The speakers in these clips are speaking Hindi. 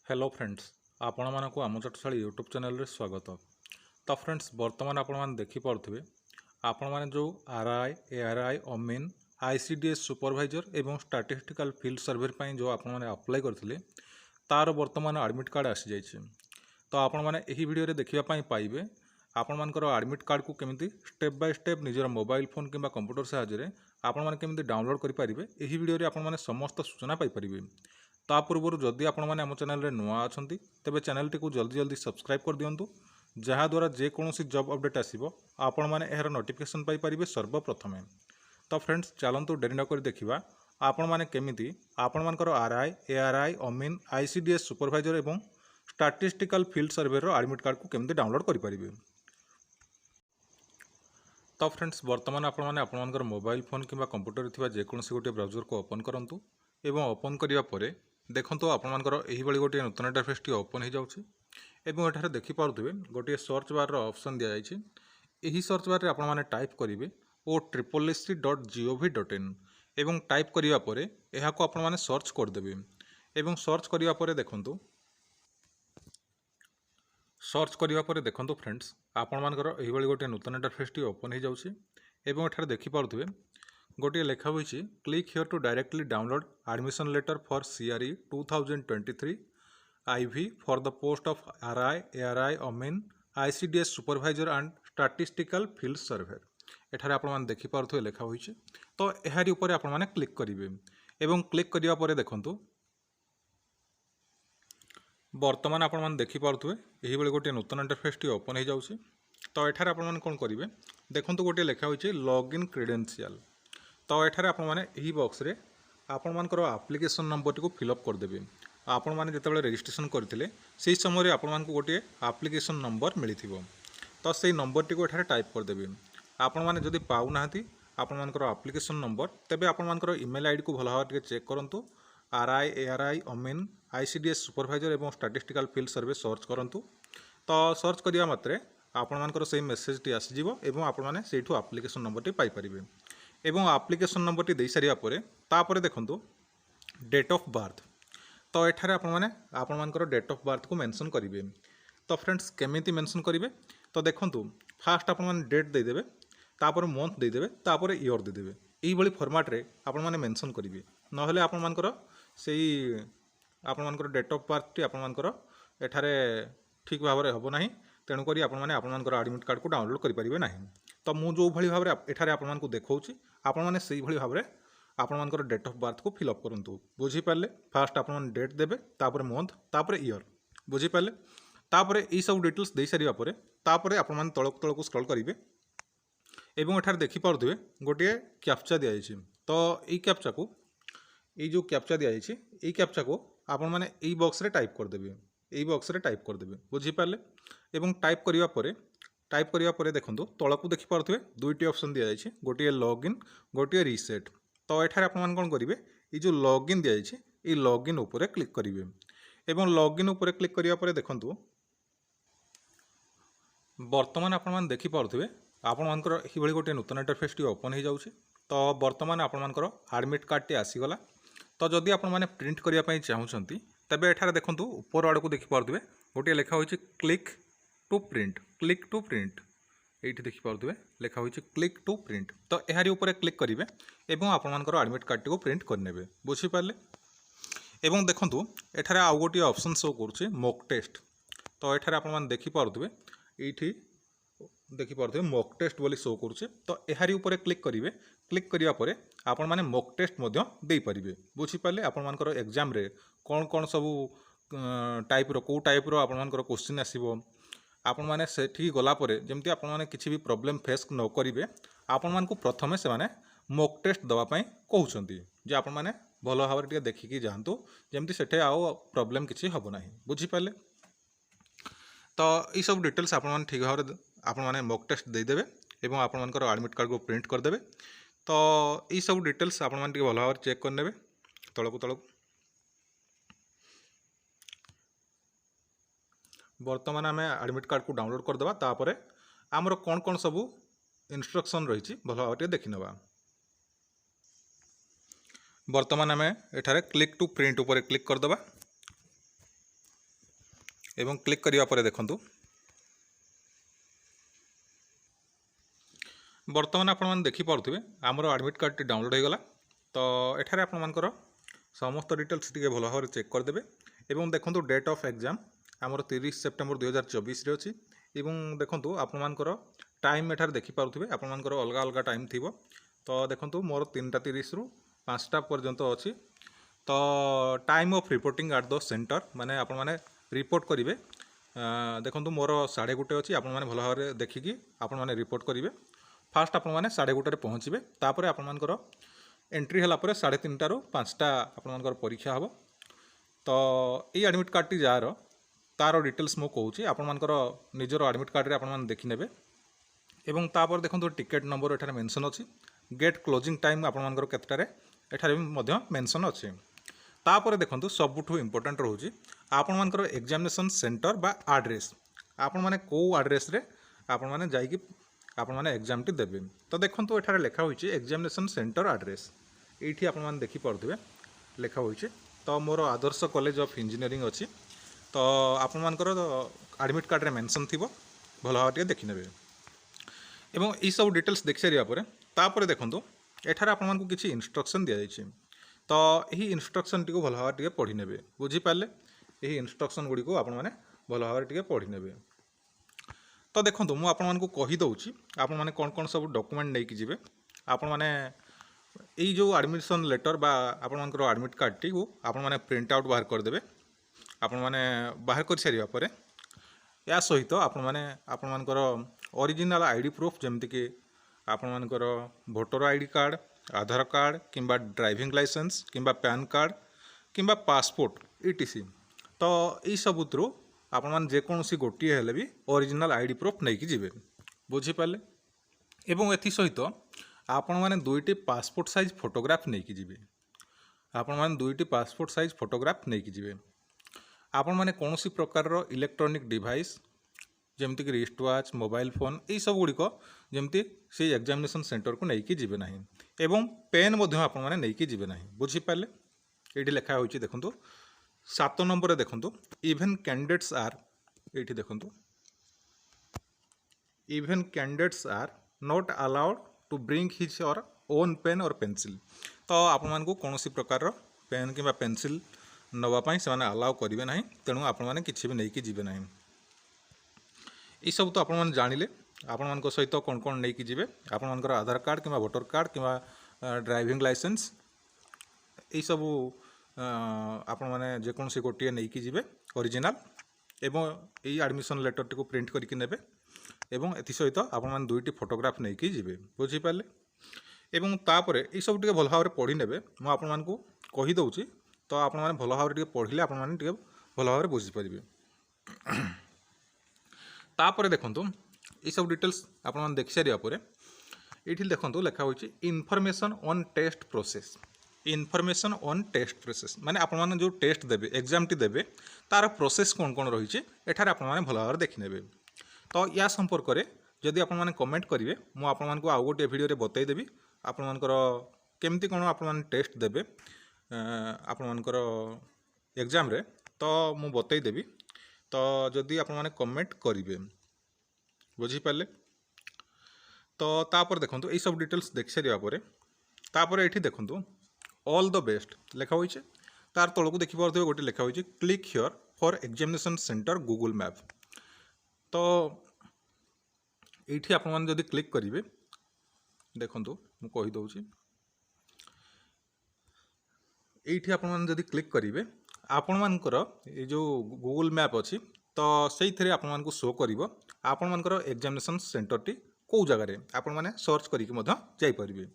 हेलो फ्रेंड्स आपण मानक आम चटशाली यूट्यूब चैनल रे स्वागत। तो फ्रेंड्स वर्तमान आपण मैंने देखिपे आपण मैंने जो आरआई एआरआई अमीन आईसीडीएस सुपरवाइजर एवं स्टैटिस्टिकल फील्ड सर्वे जो आपण मैंने अप्लाई करथिले तार वर्तमान एडमिट कार्ड आसी जाइए। तो आपण मैंने यही वीडियो रे देखिबा पाइबे आपण मानकर एडमिट कार्ड को केमिति स्टेप बाय स्टेप निजर मोबाइल फोन किंबा कंप्यूटर सहायता आपण माने केमिति डाउनलोड करि पारिबे एही वीडियो रे आपण माने समस्त सूचना पाई परिबे। ता पूर्व जदि आपण मैंने आम चैनल नुआ अच्छा तेज चैनल टी जल्दी जल्दी सब्सक्राइब कर दिंतु जहाँद्वारा जेकोसी जॉब अपडेट आसो आपण मैंने यार नोटिफिकेशन पाइपर सर्वप्रथमे। तो फ्रेंड्स चलतु डेरी नक देखा आपण मैंने केमिति आपण मानकर आरआई एआरआई अमीन आईसीडीएस सुपरवाइजर एवं स्टैटिस्टिकल फील्ड सर्वे एडमिट कार्ड को केमिति डाउनलोड करें। तो फ्रेंड्स वर्तमान आपण मैंने आपर मोबाइल फोन किंबा कंप्यूटर थी जेकोसी गोटे ब्राउजर को ओपन करूँ एवं ओपन करने देखो आपर यही गोटे नूतन इंटरफेस टी ओपन हो जाए। देखिपे गोटे सर्च बार ऑप्शन दि जाए यही सर्च बार आपण मैंने टाइप करेंगे OSSC.gov.in एवं टाइप करने यहाँ आपण मैंने सर्च करदे एवं सर्च करने देखूँ सर्च करने देखो फ्रेंड्स आपण मानकर यही गोटे नूतन इंटरफेस टी ओपन हो जाए। देखिपे गोटे लेखा हुई click here to directly download admission letter for CRE 2023 IV for the post of RI ARI अमीन ICDS supervisor and statistical field survey एठार आपण देखिपे लेखा हुई। तो यार ऊपर आपण मैंने क्लिक करेंगे एवं क्लिक करने देखूँ वर्तमान आपण मैंने देखिपे यही गोटे नूतन इंटरफेस टी ओपन हो जाए। तो एठार आपण मैंने कौन करेंगे देखो गोटे लेखा हुई लॉगिन क्रेडेंशियल। तो एठार आपण मैंने यही बॉक्स रे आपण मानकर एप्लिकेशन नंबर टी को फिलअप करदेवे। आपण मैंने जिते रजिस्ट्रेशन करते से समय आपण मानक गोटे एप्लिकेशन नंबर मिली तो से नंबर टी को एठार टाइप करदेवे। आपण मैंने जदि पाऊना आपण मानकर एप्लिकेशन नंबर तेबे आपण मानकर ईमेल आईडी को भल भाव चेक करूँ RI ARI अमीन ICDS सुपरवाइजर एवं स्टैटिस्टिकल फील्ड सर्वे सर्च करूँ। तो सर्च करिया मात्रे आपण मानकर से मेसेज टी आसीजिवो एवं आपण माने Sethu application number T pi परिबे एवं एप्लिकेशन नंबर टी दे सारिया परे तापरे देखंतु डेट ऑफ बर्थ। तो एठारे आपण माने आपण मानकर डेट ऑफ बर्थ को मेंशन करिवे। तो फ्रेंड्स केमिति मेंशन करिवे तो देखंतु फास्ट आपण माने डेट दे देबे तापर मंथ दे देबे तापर ईयर दे देबे एही भली फॉर्मेट रे आपण माने मेंशन करिवे नहले आपण मानकर सेही आपण मानकर डेट ऑफ बर्थ टी आपण मानकर एठारे ठीक भाव में हम ना तेणुक आपंकर एडमिट कार्ड को डाउनलोड करें ना। तो मुझे भाई भाव में एठारे आपको देखा आपण मैंने से भाव में आपंकर डेट ऑफ बर्थ को फिलअप करूँ बुझीपारे फास्ट आप डेट देवे तापर मंथ तापर ईयर बुझीपारे तापर यही सब डिटेल्स दे सारापर तापर आपण तलक तलक स्क्रॉल करेंगे एवं एठार देखिपे गोटे कैप्चा दिखाई। तो यही कैप्चा को ये जो कैप्चा दिखाई यही कैप्चा को आपण मैंने यही बॉक्स रे टाइप करदेवे यही बॉक्स रे टाइप करदेवे बुझीपारे एवं टाइप करने देखो तलक देखिपे दुईटी ऑप्शन दि जाए गोटे लॉगिन गोटे रीसेट। तो एठार आपण कौन करेंगे ये जो लॉगिन दि जाए ये लॉगिन उपरे क्लिक करेंगे एवं लॉगिन उपरे क्लिक करने देखो वर्तमान आपण देखिपे आपण मानकर यही गोटे नूतन इंटरफेस टी ओपन हो जाए। तो वर्तमान आपण मानकर एडमिट कार्ड टी आसीगला। तो जदि आपण माने प्रिंट करने चाहूँगी तेबे एठार देखंतु ऊपर आड़ को देखिपे गोटे लेखा होइछि क्लिक टू प्रिंट ये देखिपे लेखा होइछि क्लिक टू प्रिंट। तो यार ऊपर क्लिक करेंगे एवं आपण मानकर एडमिट कार्ड को प्रिंट करने बुझीपारे एवं देखंतु एठार आउ गोटे ऑप्शन शो करुचे मॉक टेस्ट। तो एठार आपण माने देखिपे ये देखिपे मॉक टेस्ट बोली शो करुचे। तो यार ऊपर क्लिक करेंगे क्लिक करने आपण माने मॉक टेस्ट दे पारिबे बुझीपारे आपण मानकर एग्जाम रे कौन कौन सब टाइप रो टाइप रो आपण मानकर क्वेश्चन आसीबो आपण माने सेठी गला परे जेमती आपण माने किछि भी प्रॉब्लम फेस न करिवे आपण मानकु प्रथमे से माने मॉक टेस्ट दवा पई कहउछंती जे आपण माने भलो भाव रे देखिकी जानतु जेमती सेठे आउ प्रॉब्लम किछि हबो नाही बुझीपारे। तो ये सब डिटेल्स आपण माने ठीक भाव रे आपण माने मॉक टेस्ट दे देबे एवं आपण मानकर एडमिट कार्ड को प्रिंट कर देबे। तो ये सब डिटेल्स आपण माने भलो भाव चेक कर नेबे तळकु तळकु वर्तमान आम एडमिट कार्ड को डाउनलोड करदेवा तापर आमर कौन कौन सब इंस्ट्रक्शन रही भल भाव देखी नवा। वर्तमान आम एठारे क्लिक टू प्रिंट उपर क्लिक करदेवा एवं क्लिक करिया परे देखंतु बर्तमान आपण मैंने देखिपे आमर एडमिट कार्ड टी डाउनलोड हो गला। तो एठारे आपण मानकर समस्त डिटेल्स टी भल भाव चेक करदे एवं देखंतु डेट ऑफ एग्जाम आमर 30 सेप्टेम्बर 2024 रे अछि एवं देखंतु आपण मानकर टाइम एठारे देखिपे आपण मानकर अलग अलग टाइम थिबो। तो देखंतु मोर 3:30 रु 5टा पर्यंत अछि। तो time of reporting at the centre माने आपण माने रिपोर्ट करिवे देखंतु मोर 1:30 अछि आपण माने भल भाव देखिकी आपण माने रिपोर्ट करिवे। फास्ट आपण माने 1:30 पहुँचे तापर आपण मानकर एंट्री हला परे 3:30 रु 5टा आपण मानकर परीक्षा हबो। तो ये एडमिट कार्ड टी जार तार डिटेल्स मो कहूँ आपण मानकर निजर एडमिट कार्ड रे आपण माने देखि नेबे एवं तापर देखंतु टिकेट नंबर एठारे मेंशन अछि। गेट क्लोजिंग टाइम आपण मानकर केतटारे एठारे मध्य मेंशन अछि। तापर देखंतु सबुठु इंपोर्टेंट रहउची आपण मानकर एग्जामिनेशन सेंटर बा एड्रेस आपण माने को एड्रेस रे आपण माने जाई कि आपण माने एग्जाम टी देबे। तो देखंतु एठारे लेखा होईची एग्जामिनेशन सेंटर एड्रेस एठी आपण माने देखि पड़थबे लेखा होईची। तो मोर आदर्श कॉलेज ऑफ इंजीनियरिंग अछि। तो आपण मानकर एडमिट कार्ड रे मेंशन थिबो भल भाव टिके देखि नेबे एवं ई सब डिटेल्स देख सारिया परे तापर देखंतु एठारे आपण मानकु किछि इंस्ट्रक्शन दिया जायछि। तो यही इंस्ट्रक्शन टी को भल भाव टिके पढ़ी नेबे बुझी पाले यही इंस्ट्रक्शन गुडी को आपण माने भल भाव टिके पढ़ी नेबे। तो देखंतु मु आपण मानकु कहि दउछि आपण माने कोन कोन सब डॉक्यूमेंट नै कि जिवे आपण माने एई जो एडमिशन लेटर बा आपण मानकर एडमिट कार्ड टी को आपण माने प्रिंट आउट बाहर कर देबे। आपण माने बाहर कर सारिया परे या सहित आपण मानकर ओरिजिनल आईडी प्रूफ जेमति कि आपण मानकर voter ID card Aadhaar card किंबा ड्राइविंग लाइसेंस किंबा पैन कार्ड किंबा पासपोर्ट ईटीसी। तो यही सबुत्रु आपण मान जेकोसी गोटे हेले भी ओरिजिनल आईडी प्रूफ नहीं कि जिवे बुझी पाले एवं एथि सहित आपण माने दुईटी पासपोर्ट साइज फोटोग्राफ नहीं कि जिवे आपण माने दुईटी पासपोर्ट साइज फोटोग्राफ नहीं कि जिवे। आपण माने कोनोसी प्रकार रो इलेक्ट्रॉनिक डिवाइस जेमति कि रिस्ट वॉच मोबाइल फोन यही सब गुड़िक जमती से एग्जामिनेशन सेंटर को लेकिन जीवे ना एवं पेन आपण मैंने नहीं जीवे ना बुझीपारे। ये लिखा हो देखो 7 नंबर देखो इवेन कैंडिडेट्स आर ये देखो even candidates are not allowed to bring his or own pen और पेंसिल। तो आपण मानकु कोनोसी प्रकार पेन कि पेंसिल नवापाई से अलाउ करेंगे ना तेणु आपण मैंने किसी भी नहीं जीवे ना। ये सब तो आपण जानिले आपण मान सहित कौन कौन नहीं कि जीवे आपण मानकर आधार कार्ड कि वोटर कार्ड कि ड्राइविंग लाइसेंस यही सब आपण मैंने जेकोसी गोटे नहीं कि जीवे ओरिजिनल एवं यही एडमिशन लेटर टी को प्रिंट करके नेबे एवं एथि सहित आपण मैंने दुईटी फोटोग्राफ नहीं कि जीवे बुझीपारे। एवं तापर ये सब टे भल भाव पढ़ी नेबे मु आपण मानकु कहि दउची। तो आपण माने भल भाव टे पढ़िले आपण माने टे भल भाव बुझी पारिबे। तापर देखंतु ये सब डिटेल्स आपण माने देख सारिया परे एठी देखंतु लेखा होची information on test process. Information on test process माने आपण माने जो टेस्ट देबे एग्जाम टी देबे तार प्रोसेस कोन कोन रही एठारे आपण माने भल भाव देखि नेबे। तो या संपर्क रे जदि आपण माने कमेंट करिवे मु आपण मानकु आउ गोटे वीडियो रे बतै देबी आपण मानकर केमती कोन आपण माने टेस्ट देबे आपण मानकर एग्जाम रे तो मु बतै देबी। तो जदि आपण माने कमेंट करिवे बुझीपारे। तो तापर देखंतु ये सब डिटेल्स देख सारिया परे तापर एठी देखंतु ऑल द बेस्ट लेखा होइछे तार तळकु देखि पारथबे गोटे लेखा होइछे click here for examination centre Google map. तो एठी आपण माने जदि क्लिक करिवे देखंतु मु कहि दउची एठी आपण माने जदि क्लिक करिवे आपण मानकर ए जो गूगल मैप अछि तो से आपण मानकु शो करिवो आपण मानकर एग्जामिनेशन सेंटर टी कौ जगह रे आपण माने सर्च करिक मध्य जाई परिबे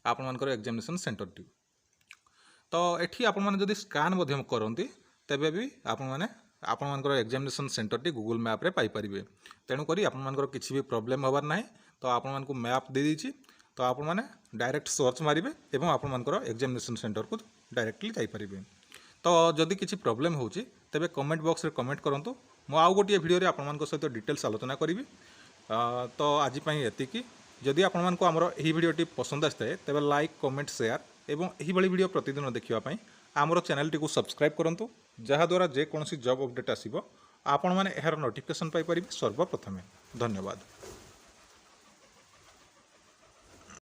आपण मानकर एग्जामिनेशन सेंटर टी। तो एठी आपण माने जदि स्कैन मध्य करंती तबे भी आपण मानकर examination centre T Google map रे पाई परिबे। तेणु करी आपण मानकर किछि भी प्रॉब्लम होबार नाही। तो आपण मानकु मैप दे दीची तो आपण माने डायरेक्ट सर्च मारिबे एवं आपण मानकर एग्जामिनेशन सेंटर को डायरेक्टली जाई परिबे। तो जदि किछि प्रॉब्लम होउची तबे कमेंट बॉक्स रे कमेंट करंतु मु आउ गोटे वीडियो रे आपण मानक सहित डिटेल्स आलोचना करिवि। तो आज पई एतिकी जदि आपण मानक हमर एही वीडियोटी पसंद आस्ते तबे लाइक कमेंट शेयर एवं एही बड़ी वीडियो प्रतिदिन देखिबा पई हमर चैनल टी को सब्सक्राइब करंतु जहा द्वारा जे कोनोसी जॉब अपडेट आसीबो आपण मैंने यार नोटिफिकेशन पाइपर सर्वप्रथमे। धन्यवाद।